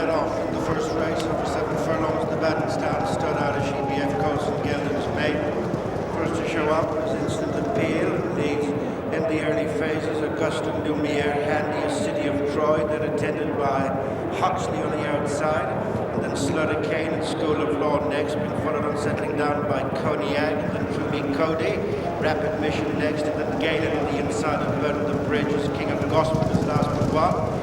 led off in the first race over 7 furlongs, the Barronstown Stud Irish EBF Coast and Gelding's Maiden. First to show up was Instant Appeal, leads in the early phases Augustin Lumiere, Handy, a City of Troy, then attended by Huxley on the outside, and then Slaughter Kane and School of Law next, being followed on settling down by Cognac, and then Truby Cody, Rapid Mission next, and then Galen on the inside of the Bridge as King of Gospel was last but one.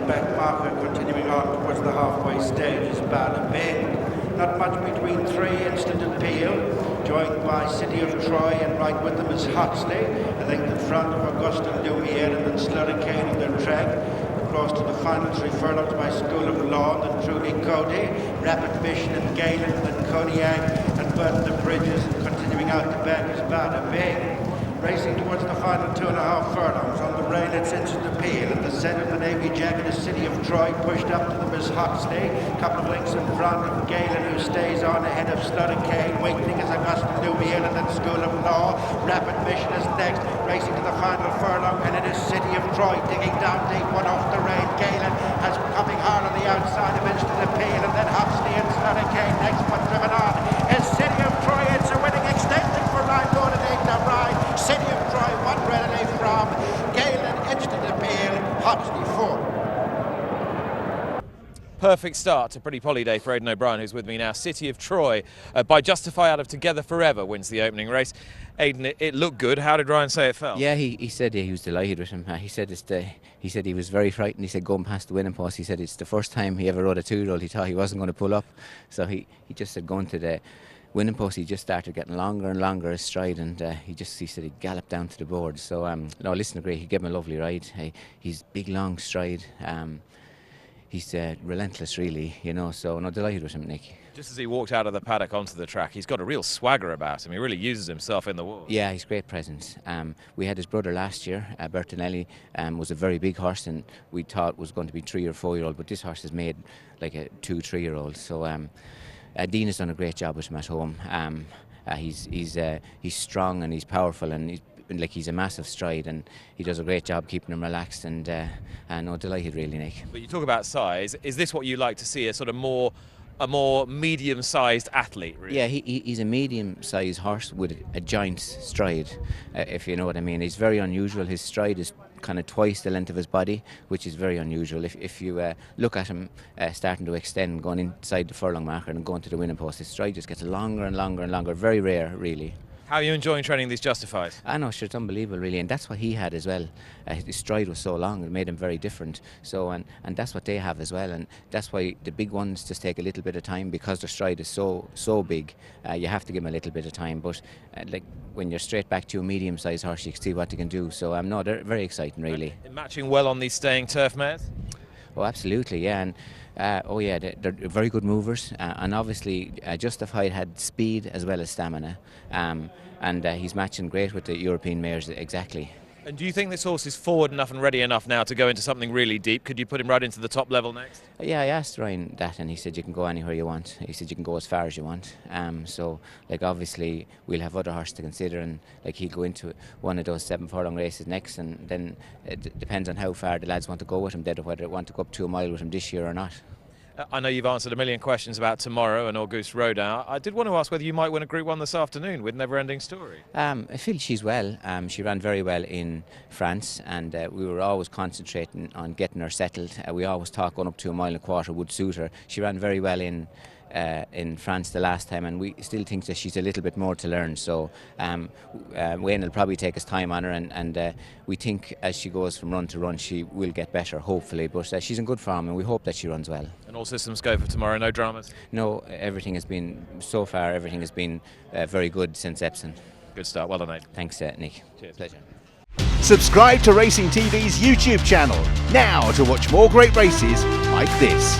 Back marker continuing on towards the halfway stage is Bada Bing. Not much between three, Instant Appeal, joined by City of Troy, and right with them is Huxley, and then in front of Augustin Lumiere, and then Slaughter Kane on their track. Across to the final 3 furlongs by School of Law, and then Truly Cody, Rapid Mission and Galen, and then Cognac, and Burton the Bridges, and continuing out the back is Bada Bing. Racing towards the final 2.5 furlongs. On the rail, it's Instant Appeal. In the centre, the navy jacket is City of Troy, pushed up to them is Huxley. Couple of lengths in front of Galen, who stays on ahead of Slaughter Kane. Waiting is Augustin Lumiere, and then School of Law. Rapid Mission is next, racing to the final furlong, and it is City of Troy digging down deep, one off the rail. Galen has coming hard on the outside of Instant Appeal, and then Huxley and Slaughter Kane next, but driven on is City of Troy. It's a winning extending for Ryan Lord and Aidan O'Brien. City of Troy, one readily from Galen, Instant Appeal, Huxley 4. Perfect start to Pretty Polly Day for Aidan O'Brien, who's with me now. City of Troy, by Justify out of Together Forever, wins the opening race. Aidan, it looked good. How did Ryan say it felt? Yeah, he said he was delighted with him. He said he was very frightened. He said going past the winning post, he said it's the first time he ever rode a 2-year-old. He thought he wasn't going to pull up, so he just said going to the winning post, he just started getting longer and longer his stride, and he said he galloped down to the board. So no, listen, great. He gave him a lovely ride. He's big, long stride. He's relentless, really, you know. So no, delighted with him, Nick. Just as he walked out of the paddock onto the track, he's got a real swagger about him. He really uses himself in the wall. Yeah, he's great presence. We had his brother last year, Bertinelli, was a very big horse, and we thought was going to be 3 or 4 year old, but this horse is made like a 2-3 year old. So Dean has done a great job with him at home. He's strong and he's powerful, and he's a massive stride, and he does a great job keeping him relaxed, and no, delighted really, Nick. But you talk about size. Is this what you like to see, a sort of more medium-sized athlete, really? Yeah, he's a medium-sized horse with a giant stride, if you know what I mean. He's very unusual. His stride is kind of twice the length of his body, which is very unusual. If you look at him starting to extend, going inside the furlong marker and going to the winning post, his stride just gets longer and longer and longer. Very rare, really. How are you enjoying training these Justifies? I know, sure, it's unbelievable, really, and that's what he had as well. His stride was so long, it made him very different. So, and that's what they have as well, and that's why the big ones just take a little bit of time, because their stride is so big. You have to give them a little bit of time, but like when you're straight back to a medium-sized horse, you can see what they can do. So, no, they're very exciting, really. And matching well on these staying turf mares? Oh, absolutely, yeah. And they're very good movers, and obviously Justified had speed as well as stamina, and he's matching great with the European mares, exactly. And do you think this horse is forward enough and ready enough now to go into something really deep? Could you put him right into the top level next? Yeah, I asked Ryan that, and he said you can go anywhere you want. He said you can go as far as you want. So, like, obviously we'll have other horses to consider, and like he'll go into one of those 7 furlong races next, and then it depends on how far the lads want to go with him, whether they want to go up to a mile with him this year or not. I know you've answered a million questions about tomorrow and Auguste Rodin. I did want to ask whether you might win a Group 1 this afternoon with Never Ending Story. I feel she's well. She ran very well in France, and we were always concentrating on getting her settled. We always thought going up to a mile and a quarter would suit her. She ran very well in France the last time, and we still think that she's a little bit more to learn. So Wayne will probably take his time on her, and we think as she goes from run to run she will get better, hopefully, but she's in good form, and we hope that she runs well. And all systems go for tomorrow, no dramas? No, everything has been very good since Epsom. Good start, well done, Aidan. Thanks, Nick. Cheers. Pleasure. Subscribe to Racing TV's YouTube channel now to watch more great races like this.